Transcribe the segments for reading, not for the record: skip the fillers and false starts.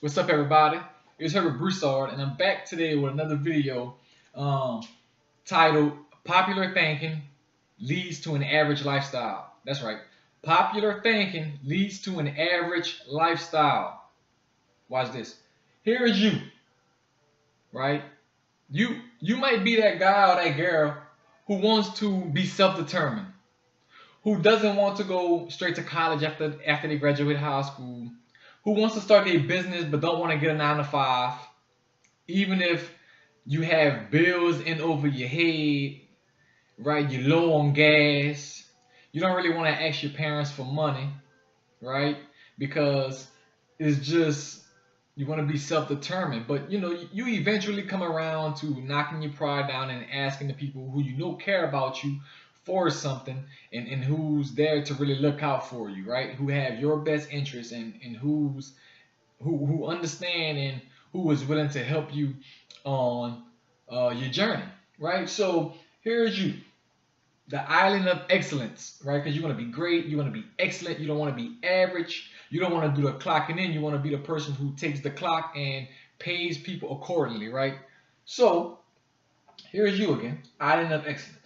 What's up, everybody? It's Herbert Broussard, and I'm back today with another video um, titled Popular Thinking Leads to an Average Lifestyle. That's right. Popular thinking leads to an average lifestyle. Watch this. Here is you, right? You might be that guy or that girl who wants to be self-determined, who doesn't want to go straight to college after they graduate high school, who wants to start a business but don't want to get a 9 to 5, even if you have bills in over your head, right? You're low on gas. You don't really want to ask your parents for money, right? Because it's just you want to be self-determined. But you eventually come around to knocking your pride down and asking the people who you know care about you for something, and who's there to really look out for you, right? Who have your best interests, and who understand, and who is willing to help you on your journey, right? So here's you, the island of excellence, right? Because you want to be great, you want to be excellent, you don't want to be average, you don't want to do the clocking in, you want to be the person who takes the clock and pays people accordingly, right? So here's you again, island of excellence.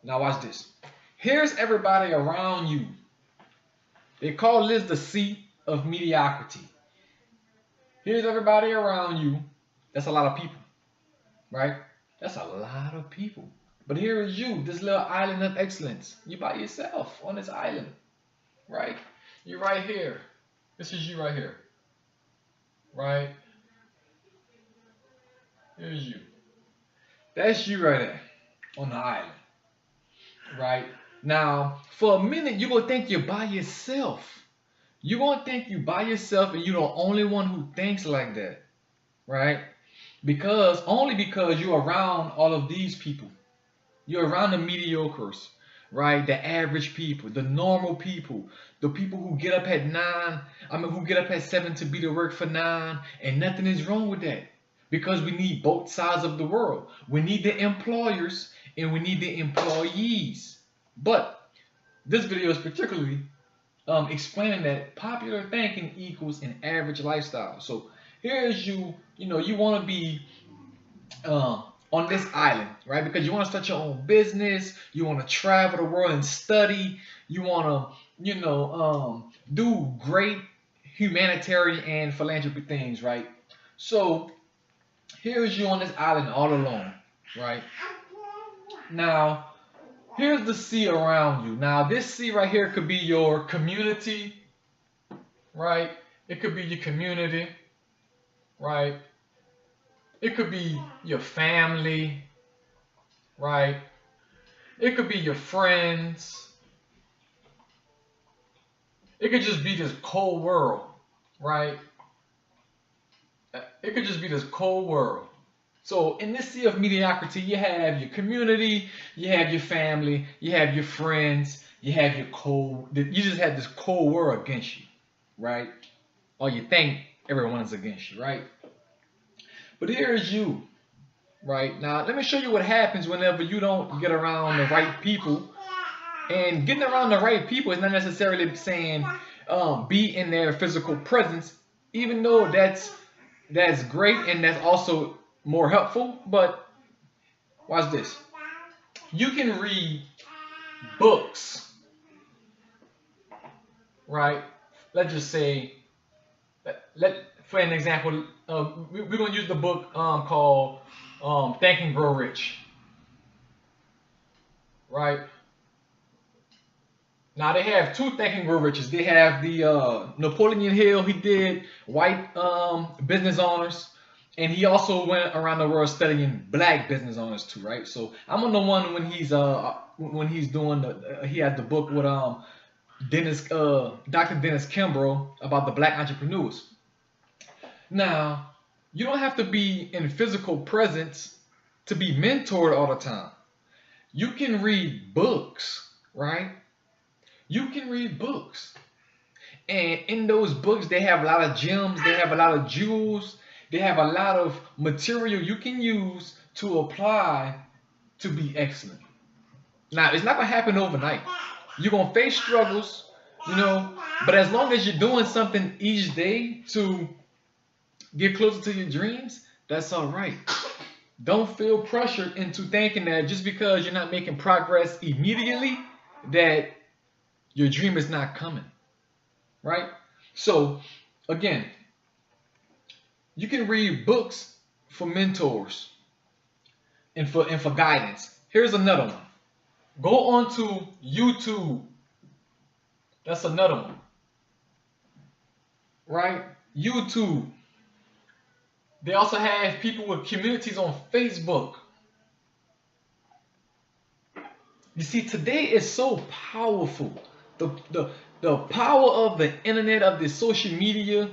Now watch this. Here's everybody around you. They call this the seat of mediocrity. Here's everybody around you. That's a lot of people, right? That's a lot of people. But here is you, this little island of excellence. You by yourself on this island, right? You're right here. This is you right here, right? Here's you. That's you right there on the island, right? Now, for a minute, you're going to think you're by yourself. You're going to think you're by yourself, and you're the only one who thinks like that, right? Only because you're around all of these people. You're around the mediocres, right? The average people, the normal people, the people who get up at 9, who get up at 7 to be to work for 9, and nothing is wrong with that. Because we need both sides of the world. We need the employers and we need the employees. But this video is particularly explaining that popular thinking equals an average lifestyle. So here's you, you want to be on this island, right? Because you want to start your own business, you want to travel the world and study, you want to, do great humanitarian and philanthropy things, right? So here's you on this island all alone, right? Now, here's the sea around you. Now, this sea right here could be your community, right? It could be your community, right? It could be your family, right? It could be your friends. It could just be this cold world, right? It could just be this cold world. So in this sea of mediocrity, you have your community, you have your family, you have your friends, you have you just have this cold world against you, right? Or you think everyone is against you, right? But here's you, right? Now, let me show you what happens whenever you don't get around the right people. And getting around the right people is not necessarily saying be in their physical presence, even though that's great and that's also more helpful. But watch this. You can read books, right? Let's just say, for an example, we're going to use the book called Think and Grow Rich, right? Now, they have two Think and Grow Riches. They have the Napoleon Hill. He did white business owners, and he also went around the world studying black business owners too, right? So I'm on the one when he's doing he had the book with Dr. Dennis Kimbrough about the black entrepreneurs. Now, you don't have to be in physical presence to be mentored all the time. You can read books, right? You can read books. And in those books, they have a lot of gems, they have a lot of jewels, they have a lot of material you can use to apply to be excellent. Now, it's not going to happen overnight. You're going to face struggles, but as long as you're doing something each day to get closer to your dreams, that's all right. Don't feel pressured into thinking that just because you're not making progress immediately, that your dream is not coming, right? So, again, you can read books for mentors and for guidance. Here's another one. Go onto YouTube. That's another one, right? YouTube. They also have people with communities on Facebook. You see, today is so powerful. The power of the internet, of the social media,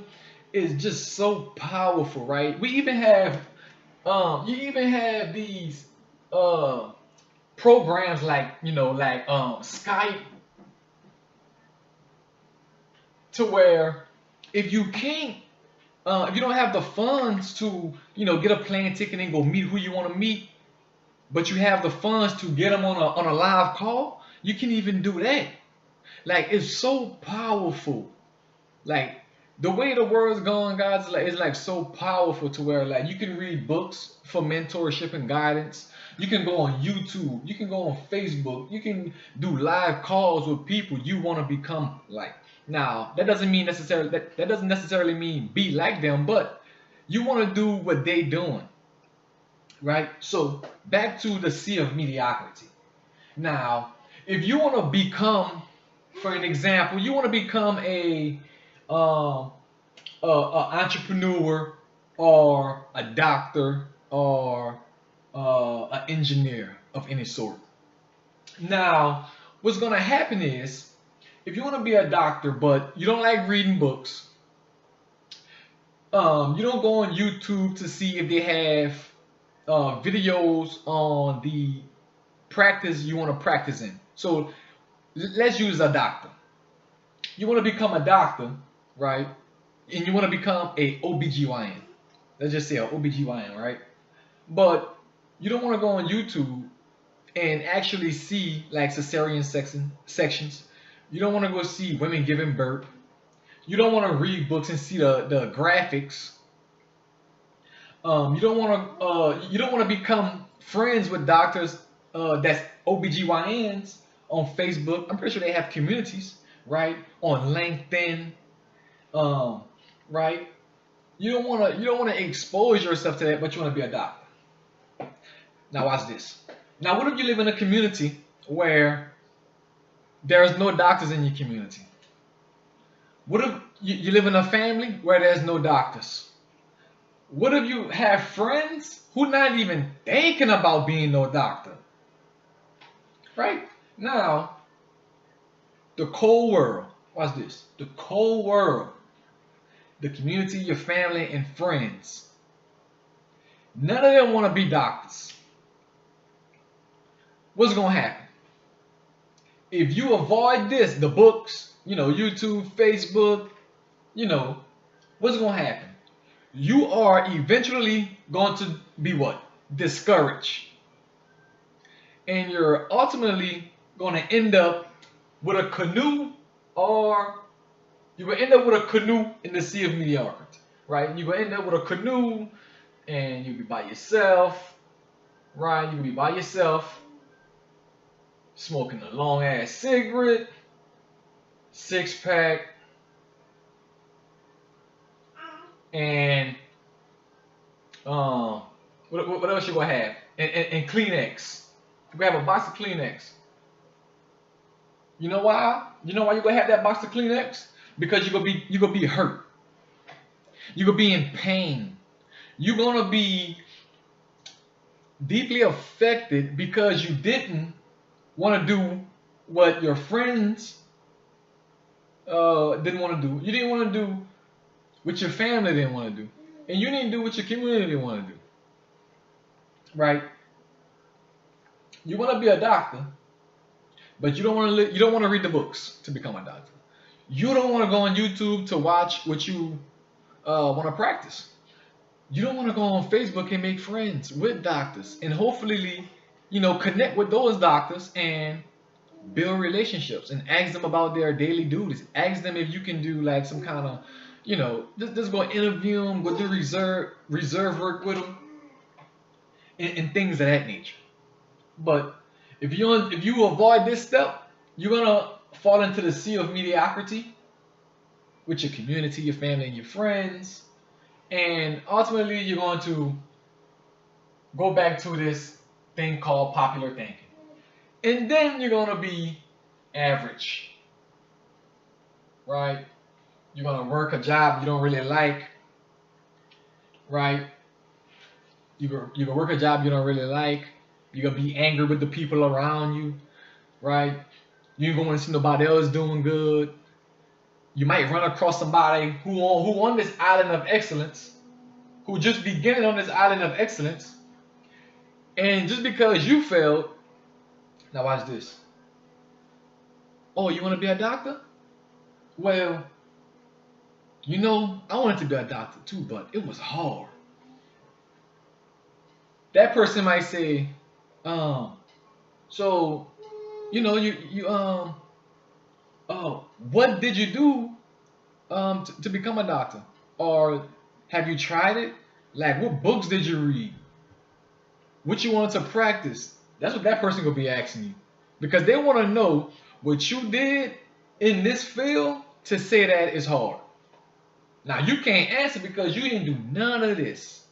is just so powerful, right? We even have you even have these programs like Skype, to where if you can't if you don't have the funds to get a plane ticket and go meet who you want to meet, but you have the funds to get them on a live call, you can even do that. Like, it's so powerful. Like, the way the world's going, guys, it's like so powerful to where like you can read books for mentorship and guidance. You can go on YouTube. You can go on Facebook. You can do live calls with people you want to become like. Now, that doesn't necessarily mean be like them, but you want to do what they doing, right? So back to the sea of mediocrity. Now, if you want to become, for an example, you want to become a entrepreneur or a doctor or an engineer of any sort. Now, what's going to happen is, if you want to be a doctor but you don't like reading books, you don't go on YouTube to see if they have videos on the practice you want to practice in. So let's use a doctor. You want to become a doctor, right? And you want to become a OBGYN. Let's just say a OBGYN, right? But you don't want to go on YouTube and actually see like cesarean sections. You don't want to go see women giving birth. You don't want to read books and see the graphics. You don't want to become friends with doctors that's OBGYNs on Facebook. I'm pretty sure they have communities, right? On LinkedIn, right? You don't want to expose yourself to that, but you want to be a doctor. Now watch this. Now, what if you live in a community where there's no doctors in your community? What if you live in a family where there's no doctors? What if you have friends who not even thinking about being no doctor? Right? Now, the cold world, watch this. The cold world, the community, your family, and friends, none of them want to be doctors. What's going to happen? If you avoid this, the books, YouTube, Facebook, what's going to happen? You are eventually going to be what? Discouraged. And you're ultimately going to end up with a canoe, or you will end up with a canoe in the sea of mediocrity, right? You will end up with a canoe and you'll be by yourself, right? You'll be by yourself, smoking a long ass cigarette, 6-pack, and what else you gonna have? And Kleenex. You gonna have a box of Kleenex. You know why? You know why you gonna have that box of Kleenex? Because you're gonna be hurt. You're gonna be in pain. You're gonna be deeply affected because you didn't want to do what your friends didn't want to do. You didn't want to do what your family didn't want to do, and you didn't do what your community didn't want to do. Right? You want to be a doctor, but you don't want to. You don't want to read the books to become a doctor. You don't want to go on YouTube to watch what you want to practice. You don't want to go on Facebook and make friends with doctors and hopefully, connect with those doctors and build relationships and ask them about their daily duties. Ask them if you can do like some kind of, Just go interview them, go do reserve work with them, and things of that nature. But if you avoid this step, you're gonna fall into the sea of mediocrity with your community, your family, and your friends, and ultimately you're going to go back to this thing called popular thinking, and then you're gonna be average, right? You're gonna work a job you don't really like, right? You gonna work a job you don't really like. You're gonna be angry with the people around you, right? You ain't gonna see nobody else doing good. You might run across somebody who on this island of excellence, who just beginning on this island of excellence, and just because you failed, now watch this. Oh, you want to be a doctor? Well, I wanted to be a doctor too, but it was hard. That person might say, so what did you do to become a doctor? Or have you tried it? Like, what books did you read? What you wanted to practice? That's what that person gonna be asking you, because they want to know what you did in this field to say that it's hard. Now you can't answer because you didn't do none of this.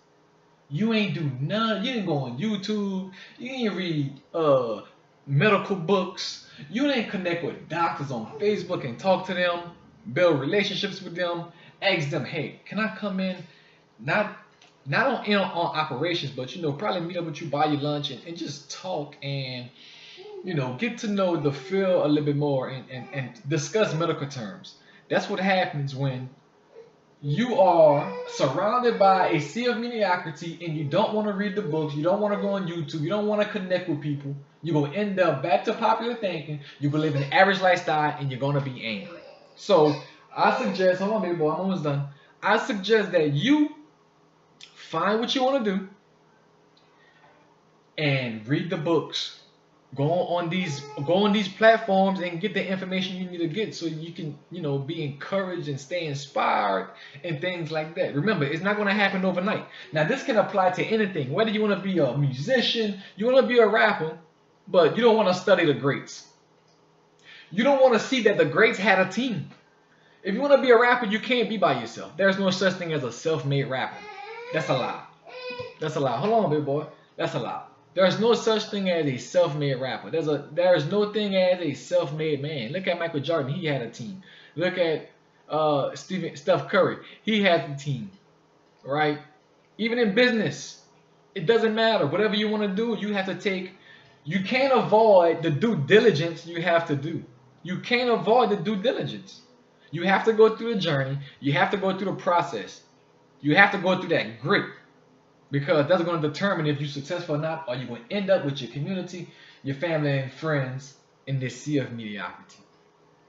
You ain't do none. You didn't go on YouTube. You didn't read medical books. You didn't connect with doctors on Facebook and talk to them, build relationships with them, ask them, hey, can I come in? Not on operations, but probably meet up with you, buy you lunch, and just talk and get to know the field a little bit more and discuss medical terms. That's what happens when you are surrounded by a sea of mediocrity and you don't want to read the books, you don't want to go on YouTube, you don't want to connect with people. You're going to end up back to popular thinking, you're going to live an average lifestyle, and you're going to be angry. So I suggest, hold on baby boy, I'm almost done. I suggest that you find what you want to do and read the books. Go on these platforms and get the information you need to get so you can, be encouraged and stay inspired and things like that. Remember, it's not going to happen overnight. Now, this can apply to anything. Whether you want to be a musician, you want to be a rapper, but you don't want to study the greats. You don't want to see that the greats had a team. If you want to be a rapper, you can't be by yourself. There's no such thing as a self-made rapper. That's a lie. That's a lie. Hold on, big boy. That's a lie. There's no such thing as a self-made rapper. There's no thing as a self-made man. Look at Michael Jordan. He had a team. Look at Steph Curry. He had a team, right? Even in business, it doesn't matter. Whatever you want to do, you have to take. You can't avoid the due diligence you have to do. You can't avoid the due diligence. You have to go through the journey. You have to go through the process. You have to go through that grit. Because that's going to determine if you're successful or not, or you're going to end up with your community, your family, and friends in this sea of mediocrity,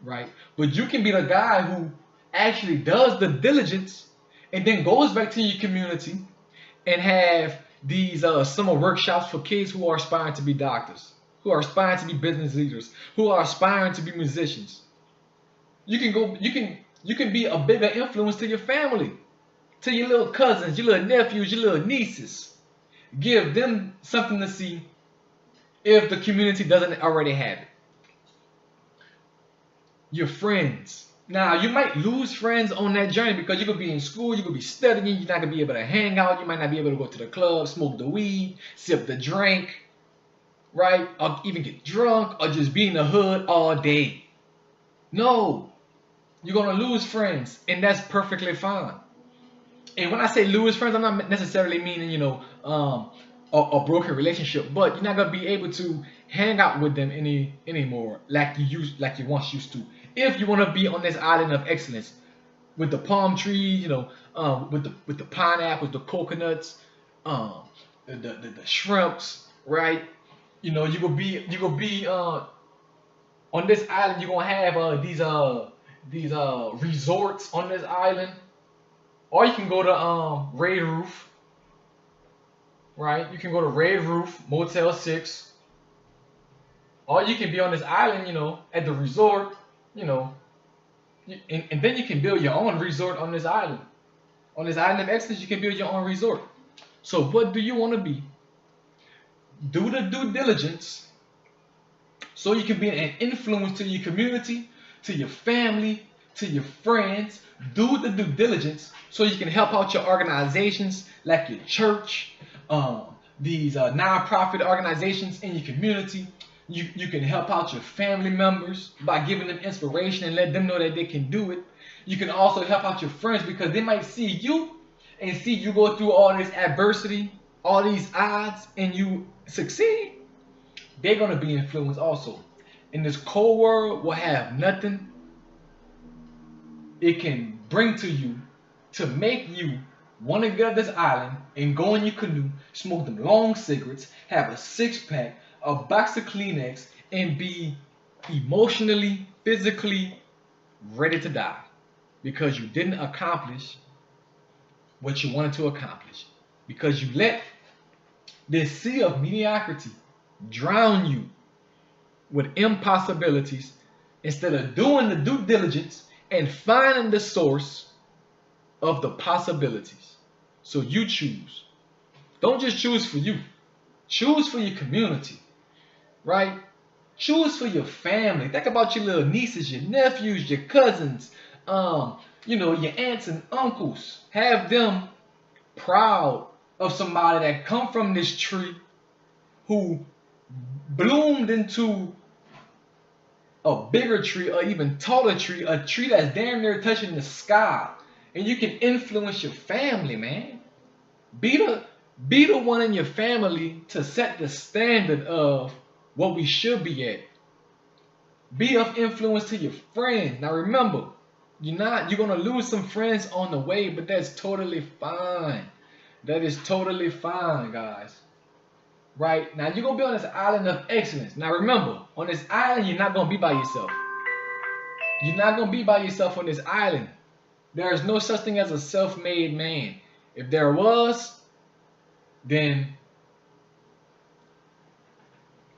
right? But you can be the guy who actually does the diligence and then goes back to your community and have these summer workshops for kids who are aspiring to be doctors, who are aspiring to be business leaders, who are aspiring to be musicians. You can be a bigger influence to your family, to your little cousins, your little nephews, your little nieces. Give them something to see if the community doesn't already have it. Your friends. Now, you might lose friends on that journey because you could be in school, you could be studying, you're not going to be able to hang out, you might not be able to go to the club, smoke the weed, sip the drink, right? Or even get drunk, or just be in the hood all day. No. You're going to lose friends, and that's perfectly fine. And when I say lose friends, I'm not necessarily meaning, a broken relationship, but you're not gonna be able to hang out with them anymore like you once used to. If you want to be on this island of excellence with the palm trees, with the pineapples, the coconuts, the shrimps, right? You will be on this island. You're gonna have these resorts on this island. Or you can go to Red Roof, right? You can go to Red Roof, Motel 6. Or you can be on this island, at the resort, And then you can build your own resort on this island. On this island of excellence, you can build your own resort. So what do you want to be? Do the due diligence so you can be an influence to your community, to your family, to your friends. Do the due diligence so you can help out your organizations like your church, these non-profit organizations in your community. You can help out your family members by giving them inspiration and let them know that they can do it. You can also help out your friends because they might see you and see you go through all this adversity, all these odds, and you succeed. They're going to be influenced also. And this cold world will have nothing it can bring to you to make you want to get off this island and go in your canoe, smoke them long cigarettes, have a six-pack, a box of Kleenex, and be emotionally, physically ready to die because you didn't accomplish what you wanted to accomplish, because you let this sea of mediocrity drown you with impossibilities instead of doing the due diligence and finding the source of the possibilities. So you choose. Don't just choose for you. Choose for your community, right? Choose for your family. Think about your little nieces, your nephews, your cousins, your aunts and uncles. Have them proud of somebody that come from this tree who bloomed into a bigger tree, or even taller tree, a tree that's damn near touching the sky. And you can influence your family, man. Be the one in your family to set the standard of what we should be at. Be of influence to your friends. Now remember, you're gonna lose some friends on the way, but that's totally fine. That is totally fine, guys. Right? Now you're gonna be on this island of excellence. Now remember, on this island, you're not gonna be by yourself. You're not gonna be by yourself on this island. There is no such thing as a self-made man. If there was, then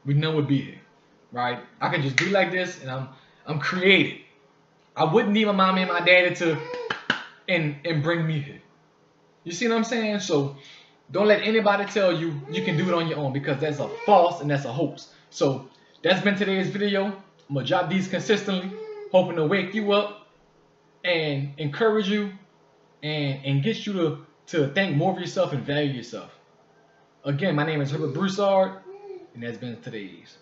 we know would be here, right? I can just be like this, and I'm created. I wouldn't need my mommy and my daddy to and bring me here. You see what I'm saying? So don't let anybody tell you you can do it on your own, because that's a false and that's a hoax. So that's been today's video. I'm gonna drop these consistently, hoping to wake you up and encourage you and get you to think more of yourself and value yourself. Again, my name is Herbert Broussard, and that's been today's.